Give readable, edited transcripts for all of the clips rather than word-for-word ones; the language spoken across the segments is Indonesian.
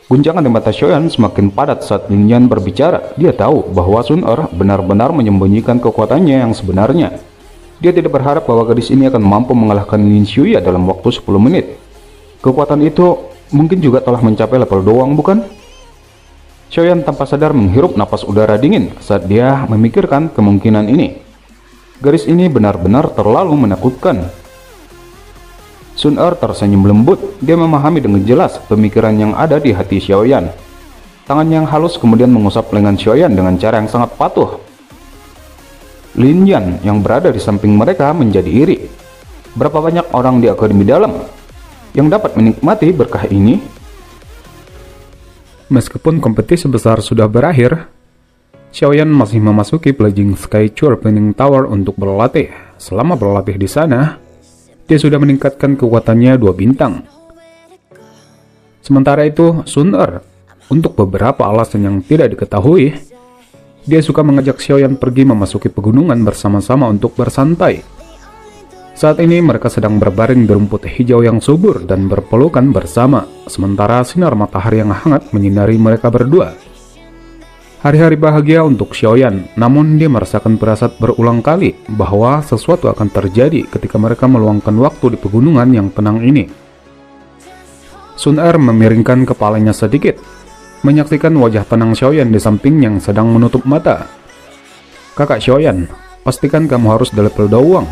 Guncangan di mata Xiaoyan semakin padat saat Lin Yan berbicara. Dia tahu bahwa Sun Er benar-benar menyembunyikan kekuatannya yang sebenarnya. Dia tidak berharap bahwa gadis ini akan mampu mengalahkan Lin Xuya dalam waktu 10 menit. Kekuatan itu mungkin juga telah mencapai level doang, bukan? Xiaoyan tanpa sadar menghirup napas udara dingin saat dia memikirkan kemungkinan ini. Gadis ini benar-benar terlalu menakutkan. Sun Er tersenyum lembut. Dia memahami dengan jelas pemikiran yang ada di hati Xiaoyan. Tangan yang halus kemudian mengusap lengan Xiaoyan dengan cara yang sangat patuh. Lin Yan yang berada di samping mereka menjadi iri. Berapa banyak orang di Akademi Dalam yang dapat menikmati berkah ini? Meskipun kompetisi besar sudah berakhir, Xiaoyan masih memasuki Blazing Sky Sharpening Tower untuk berlatih. Selama berlatih di sana, dia sudah meningkatkan kekuatannya 2 bintang. Sementara itu, Sun Er, untuk beberapa alasan yang tidak diketahui, dia suka mengajak Xiaoyan pergi memasuki pegunungan bersama-sama untuk bersantai. Saat ini mereka sedang berbaring di rumput hijau yang subur dan berpelukan bersama, sementara sinar matahari yang hangat menyinari mereka berdua. Hari-hari bahagia untuk Xiaoyan, namun dia merasakan firasat berulang kali bahwa sesuatu akan terjadi ketika mereka meluangkan waktu di pegunungan yang tenang ini. Sun Er memiringkan kepalanya sedikit, menyaksikan wajah tenang Xiaoyan di samping yang sedang menutup mata. "Kakak Xiaoyan, pastikan kamu harus di level doang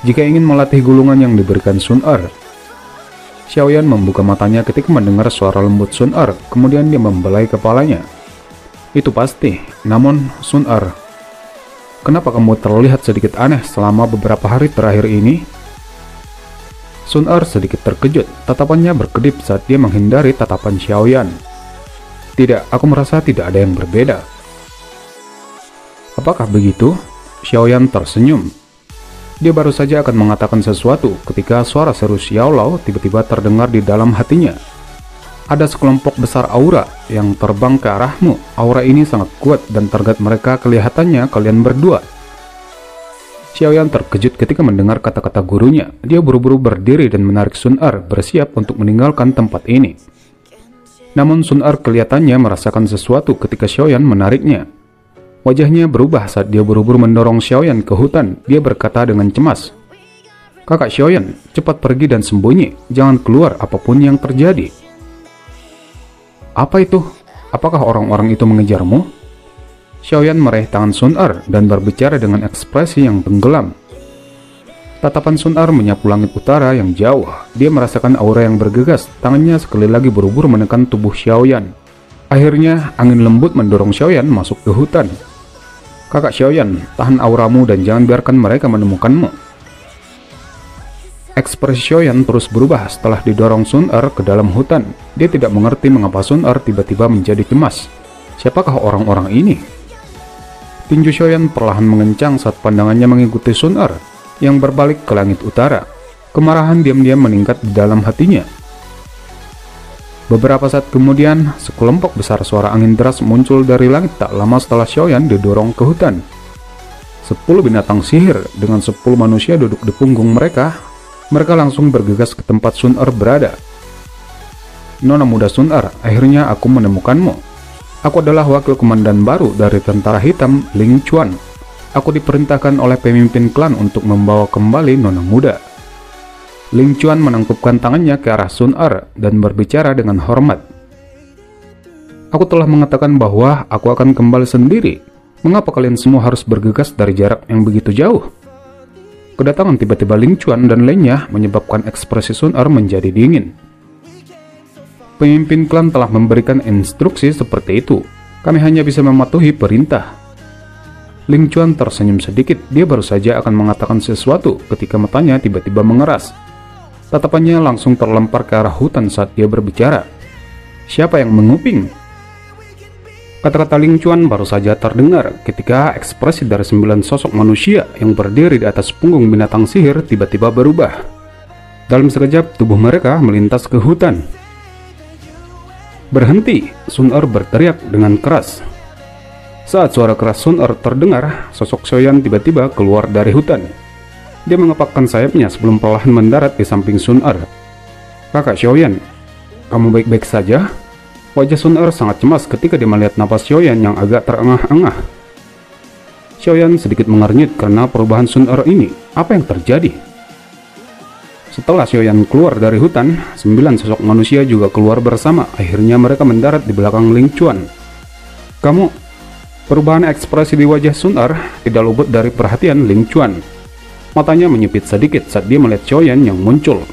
jika ingin melatih gulungan yang diberikan Sun Er." Xiaoyan membuka matanya ketika mendengar suara lembut Sun Er, kemudian dia membelai kepalanya. "Itu pasti, namun Sun Er, kenapa kamu terlihat sedikit aneh selama beberapa hari terakhir ini?" Sun Er sedikit terkejut, tatapannya berkedip saat dia menghindari tatapan Xiaoyan. "Tidak, aku merasa tidak ada yang berbeda." "Apakah begitu?" Xiaoyan tersenyum. Dia baru saja akan mengatakan sesuatu ketika suara seru Xiao Lao tiba-tiba terdengar di dalam hatinya. "Ada sekelompok besar aura yang terbang ke arahmu. Aura ini sangat kuat dan target mereka kelihatannya kalian berdua." Xiaoyan terkejut ketika mendengar kata-kata gurunya. Dia buru-buru berdiri dan menarik Sun Er bersiap untuk meninggalkan tempat ini. Namun Sun Er kelihatannya merasakan sesuatu ketika Xiaoyan menariknya. Wajahnya berubah saat dia buru-buru mendorong Xiaoyan ke hutan. Dia berkata dengan cemas, "Kakak Xiaoyan, cepat pergi dan sembunyi. Jangan keluar apapun yang terjadi." "Apa itu? Apakah orang-orang itu mengejarmu?" Xiaoyan meraih tangan Sun Er dan berbicara dengan ekspresi yang tenggelam. Tatapan Sun Er menyapu langit utara yang jauh. Dia merasakan aura yang bergegas. Tangannya sekali lagi buru-buru menekan tubuh Xiaoyan. Akhirnya, angin lembut mendorong Xiaoyan masuk ke hutan. "Kakak Xiaoyan, tahan auramu dan jangan biarkan mereka menemukanmu." Ekspresi Xiaoyan terus berubah setelah didorong Sun Er ke dalam hutan. Dia tidak mengerti mengapa Sun Er tiba-tiba menjadi cemas. Siapakah orang-orang ini? Tinju Xiaoyan perlahan mengencang saat pandangannya mengikuti Sun Er yang berbalik ke langit utara. Kemarahan diam-diam meningkat di dalam hatinya. Beberapa saat kemudian, sekelompok besar suara angin deras muncul dari langit tak lama setelah Xiaoyan didorong ke hutan. 10 binatang sihir dengan 10 manusia duduk di punggung mereka. Mereka langsung bergegas ke tempat Sun Er berada. "Nona muda Sun Er, akhirnya aku menemukanmu. Aku adalah wakil komandan baru dari tentara hitam Ling Chuan. Aku diperintahkan oleh pemimpin klan untuk membawa kembali nona muda." Ling Chuan menangkupkan tangannya ke arah Sun Er dan berbicara dengan hormat. "Aku telah mengatakan bahwa aku akan kembali sendiri. Mengapa kalian semua harus bergegas dari jarak yang begitu jauh?" Kedatangan tiba-tiba Ling Chuan dan lainnya menyebabkan ekspresi Sun Er menjadi dingin. "Pemimpin klan telah memberikan instruksi seperti itu. Kami hanya bisa mematuhi perintah." Ling Chuan tersenyum sedikit. Dia baru saja akan mengatakan sesuatu ketika matanya tiba-tiba mengeras. Tatapannya langsung terlempar ke arah hutan saat dia berbicara. "Siapa yang menguping?" Kata-kata Ling Chuan baru saja terdengar ketika ekspresi dari 9 sosok manusia yang berdiri di atas punggung binatang sihir tiba-tiba berubah. Dalam sekejap, tubuh mereka melintas ke hutan. "Berhenti!" Sun Er berteriak dengan keras. Saat suara keras Sun Er terdengar, sosok Xiaoyan tiba-tiba keluar dari hutan. Dia mengepakkan sayapnya sebelum perlahan mendarat di samping Sun Er. "Kakak Xiaoyan, kamu baik-baik saja?" Wajah Sun Er sangat cemas ketika dia melihat napas Xiaoyan yang agak terengah-engah. Xiaoyan sedikit mengernyit karena perubahan Sun Er ini. Apa yang terjadi? Setelah Xiaoyan keluar dari hutan, 9 sosok manusia juga keluar bersama. Akhirnya mereka mendarat di belakang Ling Chuan. Perubahan ekspresi di wajah Sun Er tidak luput dari perhatian Ling Chuan. Matanya menyipit sedikit saat dia melihat Xiaoyan yang muncul.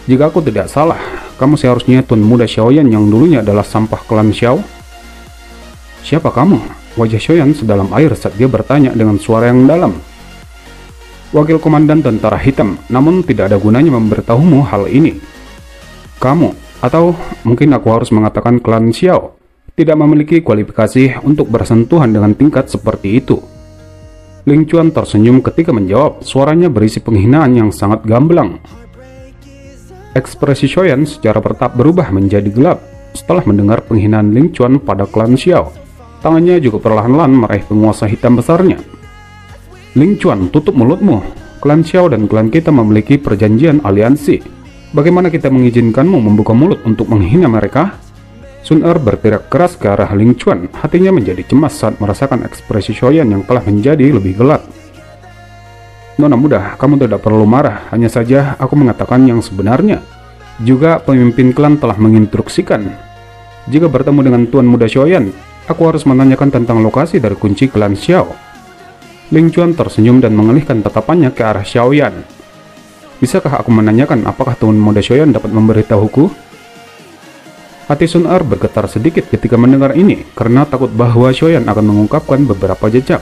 Jika aku tidak salah, kamu seharusnya Tuan Muda Xiaoyan yang dulunya adalah sampah klan Xiao. Siapa kamu? Wajah Xiaoyan sedalam air saat dia bertanya dengan suara yang dalam. Wakil komandan tentara hitam, namun tidak ada gunanya memberitahumu hal ini. Kamu, atau mungkin aku harus mengatakan klan Xiao, tidak memiliki kualifikasi untuk bersentuhan dengan tingkat seperti itu. Ling Chuan tersenyum ketika menjawab, suaranya berisi penghinaan yang sangat gamblang. Ekspresi Xiaoyan secara bertahap berubah menjadi gelap setelah mendengar penghinaan Ling Chuan pada klan Xiao. Tangannya juga perlahan-lahan meraih penguasa hitam besarnya. Ling Chuan, tutup mulutmu. Klan Xiao dan klan kita memiliki perjanjian aliansi. Bagaimana kita mengizinkanmu membuka mulut untuk menghina mereka? Sun Er berteriak keras ke arah Ling Chuan. Hatinya menjadi cemas saat merasakan ekspresi Xiaoyan yang telah menjadi lebih gelap. Nona muda, kamu tidak perlu marah. Hanya saja aku mengatakan yang sebenarnya. Juga pemimpin klan telah menginstruksikan. Jika bertemu dengan Tuan Muda Xiaoyan, aku harus menanyakan tentang lokasi dari kunci klan Xiao. Ling Chuan tersenyum dan mengalihkan tatapannya ke arah Xiaoyan. Bisakah aku menanyakan apakah Tuan Muda Xiaoyan dapat memberitahuku? Hati Sun Er bergetar sedikit ketika mendengar ini, karena takut bahwa Xiaoyan akan mengungkapkan beberapa jejak.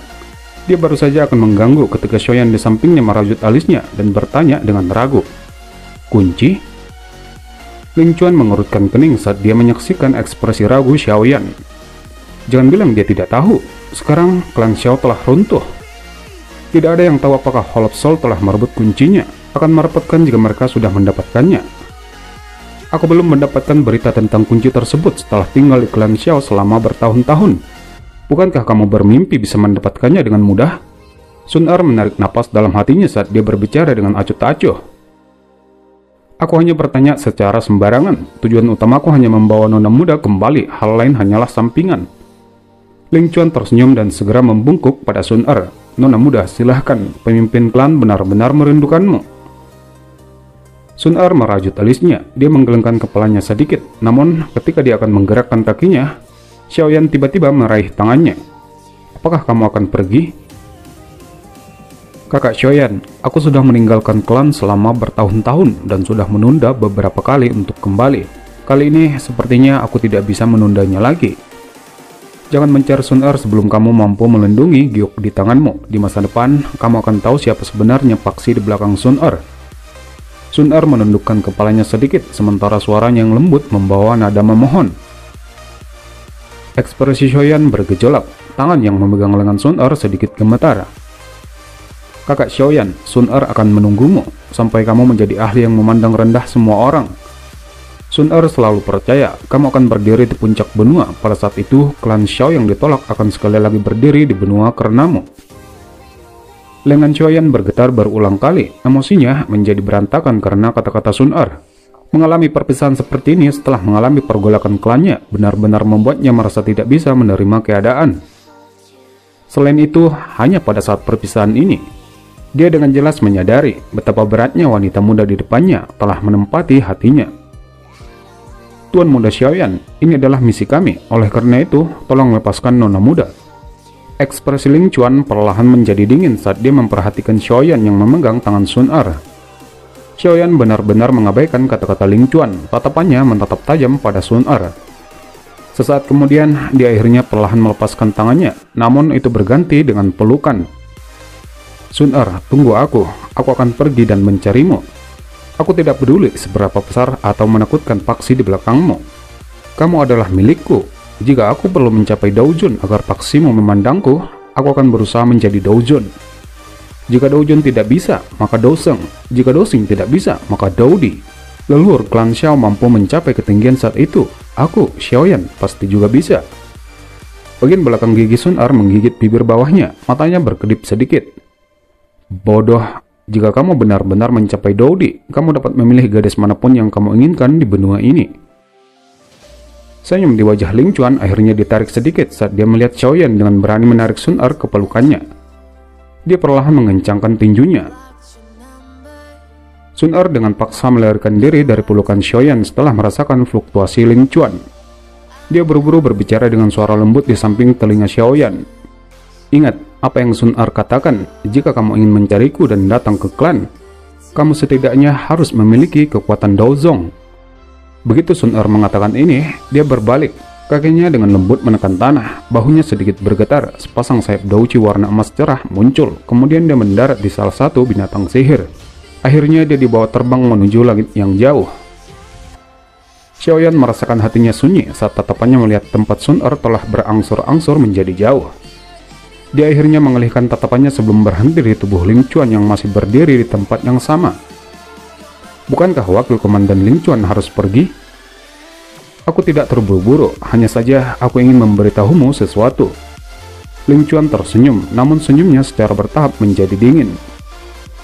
Dia baru saja akan mengganggu ketika Xiaoyan di sampingnya merajut alisnya dan bertanya dengan ragu. Kunci? Ling Chuan mengerutkan kening saat dia menyaksikan ekspresi ragu Xiaoyan. Jangan bilang dia tidak tahu, sekarang klan Xiao telah runtuh. Tidak ada yang tahu apakah Hall of Soul telah merebut kuncinya, akan merepotkan jika mereka sudah mendapatkannya. Aku belum mendapatkan berita tentang kunci tersebut setelah tinggal di klan Xiao selama bertahun-tahun. Bukankah kamu bermimpi bisa mendapatkannya dengan mudah? Sun Er menarik napas dalam hatinya saat dia berbicara dengan acuh tak acuh. Aku hanya bertanya secara sembarangan. Tujuan utamaku hanya membawa nona muda kembali, hal lain hanyalah sampingan. Ling Chuan tersenyum dan segera membungkuk pada Sun Er. Nona muda, silahkan, pemimpin klan benar-benar merindukanmu. Sun Er merajut alisnya. Dia menggelengkan kepalanya sedikit. Namun ketika dia akan menggerakkan kakinya, Xiaoyan tiba-tiba meraih tangannya. Apakah kamu akan pergi? Kakak Xiaoyan, aku sudah meninggalkan klan selama bertahun-tahun dan sudah menunda beberapa kali untuk kembali. Kali ini sepertinya aku tidak bisa menundanya lagi. Jangan mencari Sun Er sebelum kamu mampu melindungi giok di tanganmu. Di masa depan, kamu akan tahu siapa sebenarnya paksi di belakang Sun Er. Sun Er menundukkan kepalanya sedikit, sementara suaranya yang lembut membawa nada memohon. Ekspresi Xiaoyan bergejolak, tangan yang memegang lengan Sun Er sedikit gemetar. Kakak Xiaoyan, Sun Er akan menunggumu, sampai kamu menjadi ahli yang memandang rendah semua orang. Sun Er selalu percaya, kamu akan berdiri di puncak benua. Pada saat itu, klan Xiao yang ditolak akan sekali lagi berdiri di benua karenamu. Lengan Xiaoyan bergetar berulang kali, emosinya menjadi berantakan karena kata-kata Sun Er. Mengalami perpisahan seperti ini setelah mengalami pergolakan klannya benar-benar membuatnya merasa tidak bisa menerima keadaan. Selain itu, hanya pada saat perpisahan ini, dia dengan jelas menyadari betapa beratnya wanita muda di depannya telah menempati hatinya. Tuan Muda Xiaoyan, ini adalah misi kami, oleh karena itu, tolong lepaskan nona muda. Ekspresi Ling Chuan perlahan menjadi dingin saat dia memperhatikan Xiaoyan yang memegang tangan Sun Er. Xiaoyan benar-benar mengabaikan kata-kata Ling Chuan, tatapannya menatap tajam pada Sun Er. Sesaat kemudian, dia akhirnya perlahan melepaskan tangannya, namun itu berganti dengan pelukan. Sun Er, tunggu aku akan pergi dan mencarimu. Aku tidak peduli seberapa besar atau menakutkan paksi di belakangmu. Kamu adalah milikku. Jika aku perlu mencapai Daojun agar paksimu memandangku, aku akan berusaha menjadi Daojun. Jika Daojun tidak bisa, maka Doseng. Jika Doseng tidak bisa, maka Daodi. Leluhur klan Xiao mampu mencapai ketinggian saat itu. Aku, Xiaoyan, pasti juga bisa. Bagian belakang gigi Sun Er menggigit bibir bawahnya, matanya berkedip sedikit. Bodoh, jika kamu benar-benar mencapai Daodi, kamu dapat memilih gadis manapun yang kamu inginkan di benua ini. Senyum di wajah Ling Chuan akhirnya ditarik sedikit saat dia melihat Xiaoyan dengan berani menarik Sun Er ke pelukannya. Dia perlahan mengencangkan tinjunya. Sun Er dengan paksa melarikan diri dari pelukan Xiaoyan setelah merasakan fluktuasi Ling Chuan. Dia buru-buru berbicara dengan suara lembut di samping telinga Xiaoyan. Ingat apa yang Sun Er katakan, jika kamu ingin mencariku dan datang ke klan, kamu setidaknya harus memiliki kekuatan Daozong. Begitu Sun Er mengatakan ini, dia berbalik. Kakinya dengan lembut menekan tanah, bahunya sedikit bergetar, sepasang sayap dauci warna emas cerah muncul, kemudian dia mendarat di salah satu binatang sihir. Akhirnya dia dibawa terbang menuju langit yang jauh. Xiaoyan merasakan hatinya sunyi saat tatapannya melihat tempat Sun Er telah berangsur-angsur menjadi jauh. Dia akhirnya mengalihkan tatapannya sebelum berhenti di tubuh Ling Chuan yang masih berdiri di tempat yang sama. Bukankah wakil komandan Ling Chuan harus pergi? Aku tidak terburu-buru, hanya saja aku ingin memberitahumu sesuatu. Ling Chuan tersenyum, namun senyumnya secara bertahap menjadi dingin.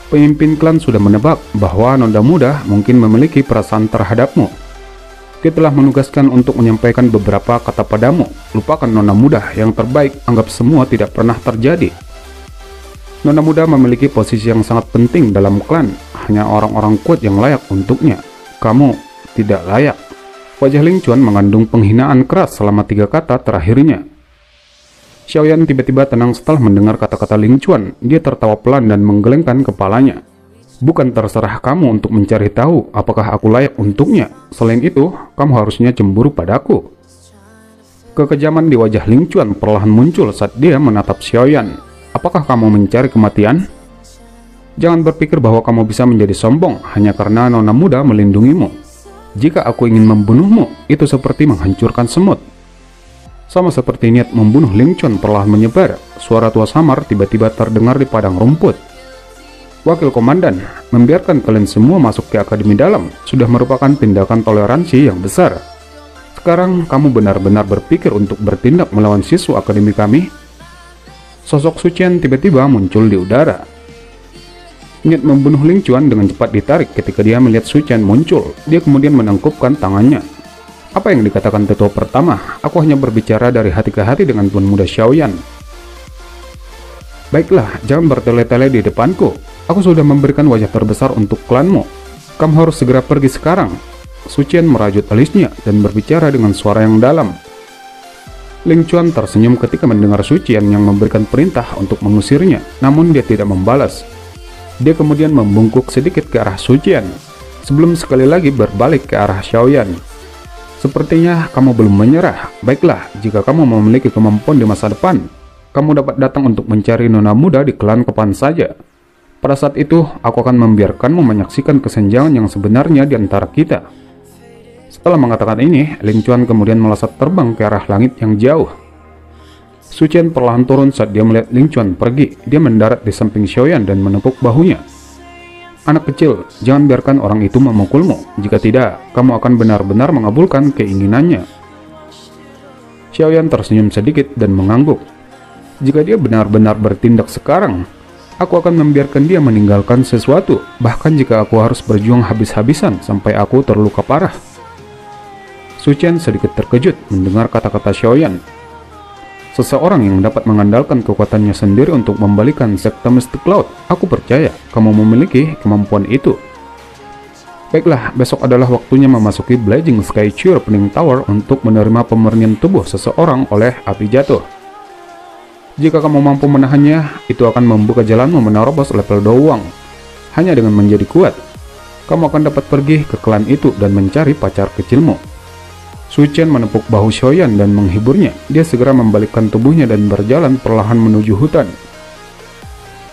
Pemimpin klan sudah menebak bahwa Nona Muda mungkin memiliki perasaan terhadapmu. Dia telah menugaskan untuk menyampaikan beberapa kata padamu. Lupakan Nona Muda, yang terbaik anggap semua tidak pernah terjadi. Nona Muda memiliki posisi yang sangat penting dalam klan. Hanya orang-orang kuat yang layak untuknya. Kamu tidak layak. Wajah Ling Chuan mengandung penghinaan keras selama 3 kata terakhirnya. Xiaoyan tiba-tiba tenang setelah mendengar kata-kata Ling Chuan. Dia tertawa pelan dan menggelengkan kepalanya. Bukan terserah kamu untuk mencari tahu apakah aku layak untuknya. Selain itu, kamu harusnya cemburu padaku. Kekejaman di wajah Ling Chuan perlahan muncul saat dia menatap Xiaoyan. Apakah kamu mencari kematian? Jangan berpikir bahwa kamu bisa menjadi sombong hanya karena Nona Muda melindungimu. Jika aku ingin membunuhmu, itu seperti menghancurkan semut. Sama seperti niat membunuh Ling Chuan perlahan menyebar, suara tua samar tiba-tiba terdengar di padang rumput. Wakil komandan, membiarkan kalian semua masuk ke akademi dalam sudah merupakan tindakan toleransi yang besar. Sekarang kamu benar-benar berpikir untuk bertindak melawan siswa akademi kami? Sosok Su Qian tiba-tiba muncul di udara. Niat membunuh Ling Chuan dengan cepat ditarik ketika dia melihat Su Qian muncul. Dia kemudian menangkupkan tangannya. Apa yang dikatakan tetua pertama? Aku hanya berbicara dari hati ke hati dengan Tuan Muda Xiaoyan. Baiklah, jangan bertele-tele di depanku. Aku sudah memberikan wajah terbesar untuk klanmu. Kamu harus segera pergi sekarang. Su Qian merajut alisnya dan berbicara dengan suara yang dalam. Ling Chuan tersenyum ketika mendengar Su Qian yang memberikan perintah untuk mengusirnya, namun dia tidak membalas. Dia kemudian membungkuk sedikit ke arah Su Qian, sebelum sekali lagi berbalik ke arah Xiaoyan. Sepertinya kamu belum menyerah. Baiklah, jika kamu memiliki kemampuan di masa depan, kamu dapat datang untuk mencari Nona Muda di klan kapan saja. Pada saat itu, aku akan membiarkanmu menyaksikan kesenjangan yang sebenarnya di antara kita. Setelah mengatakan ini, Ling Chuan kemudian melesat terbang ke arah langit yang jauh. Su Qian perlahan turun saat dia melihat Ling Chuan pergi. Dia mendarat di samping Xiaoyan dan menepuk bahunya. Anak kecil, jangan biarkan orang itu memukulmu. Jika tidak, kamu akan benar-benar mengabulkan keinginannya. Xiaoyan tersenyum sedikit dan mengangguk. Jika dia benar-benar bertindak sekarang, aku akan membiarkan dia meninggalkan sesuatu, bahkan jika aku harus berjuang habis-habisan sampai aku terluka parah. Su Qian sedikit terkejut mendengar kata-kata Xiaoyan. Seseorang yang dapat mengandalkan kekuatannya sendiri untuk membalikan sekte Mystic Cloud. Aku percaya kamu memiliki kemampuan itu. Baiklah, besok adalah waktunya memasuki Blazing Sky Sharpening Tower untuk menerima pemurnian tubuh seseorang oleh api jatuh. Jika kamu mampu menahannya, itu akan membuka jalanmu menerobos level Douwang. Hanya dengan menjadi kuat, kamu akan dapat pergi ke klan itu dan mencari pacar kecilmu. Su Qian menepuk bahu Xiaoyan dan menghiburnya. Dia segera membalikkan tubuhnya dan berjalan perlahan menuju hutan.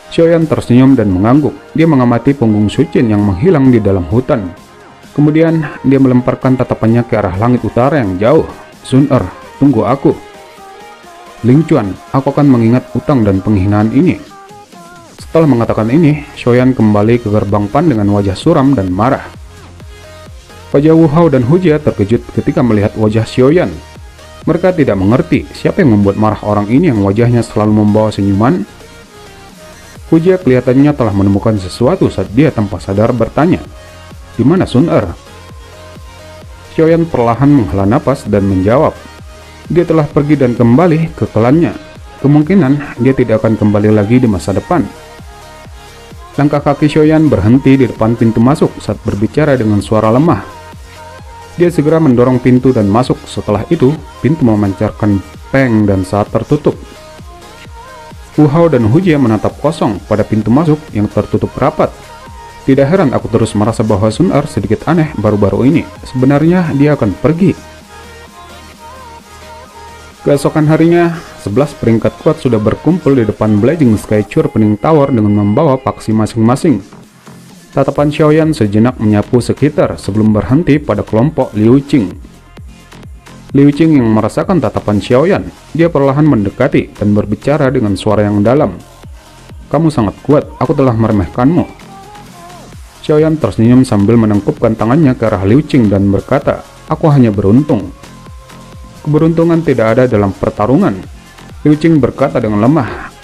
Xiaoyan tersenyum dan mengangguk. Dia mengamati punggung Su Qian yang menghilang di dalam hutan. Kemudian dia melemparkan tatapannya ke arah langit utara yang jauh. Sun Er, tunggu aku. Ling Chuan, aku akan mengingat utang dan penghinaan ini. Setelah mengatakan ini, Xiaoyan kembali ke gerbang Pan dengan wajah suram dan marah. Wajah Wu Hao dan Hu Jia terkejut ketika melihat wajah Xiaoyan. Mereka tidak mengerti siapa yang membuat marah orang ini yang wajahnya selalu membawa senyuman. Hu Jia kelihatannya telah menemukan sesuatu saat dia tanpa sadar bertanya, "Di mana Sun Er?" Xiaoyan perlahan menghela napas dan menjawab. Dia telah pergi dan kembali ke klannya. Kemungkinan dia tidak akan kembali lagi di masa depan. Langkah kaki Xiaoyan berhenti di depan pintu masuk saat berbicara dengan suara lemah. Dia segera mendorong pintu dan masuk. Setelah itu, pintu memancarkan peng dan saat tertutup. Wu Hao dan Hu Jie menatap kosong pada pintu masuk yang tertutup rapat. Tidak heran aku terus merasa bahwa Sun Er sedikit aneh baru-baru ini. Sebenarnya dia akan pergi. Keesokan harinya, 11 peringkat kuat sudah berkumpul di depan Blazing Sky Cheerpening Tower dengan membawa paksi masing-masing. Tatapan Xiaoyan sejenak menyapu sekitar sebelum berhenti pada kelompok Liu Qing. Liu Qing yang merasakan tatapan Xiaoyan, dia perlahan mendekati dan berbicara dengan suara yang dalam. "Kamu sangat kuat, aku telah meremehkanmu." Xiaoyan tersenyum sambil menengkupkan tangannya ke arah Liu Qing dan berkata, "Aku hanya beruntung." "Keberuntungan tidak ada dalam pertarungan," Liu Qing berkata dengan lemah.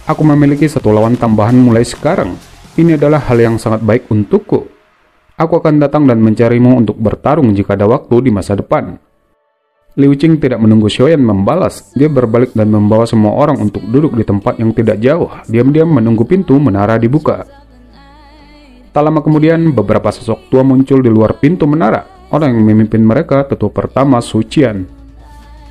"Aku memiliki satu lawan tambahan mulai sekarang. Ini adalah hal yang sangat baik untukku. Aku akan datang dan mencarimu untuk bertarung jika ada waktu di masa depan." Liu Qing tidak menunggu Xiaoyan membalas. Dia berbalik dan membawa semua orang untuk duduk di tempat yang tidak jauh. Diam-diam menunggu pintu menara dibuka. Tak lama kemudian, beberapa sosok tua muncul di luar pintu menara. Orang yang memimpin mereka tetua pertama Su Qian.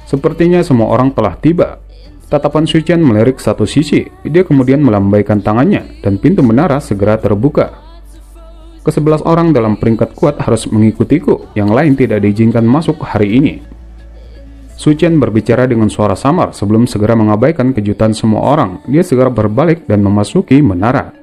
Sepertinya semua orang telah tiba. Tatapan Su Qian melirik satu sisi. Dia kemudian melambaikan tangannya dan pintu menara segera terbuka. Ke-11 orang dalam peringkat kuat harus mengikutiku. Yang lain tidak diizinkan masuk hari ini. Su Qian berbicara dengan suara samar sebelum segera mengabaikan kejutan semua orang. Dia segera berbalik dan memasuki menara.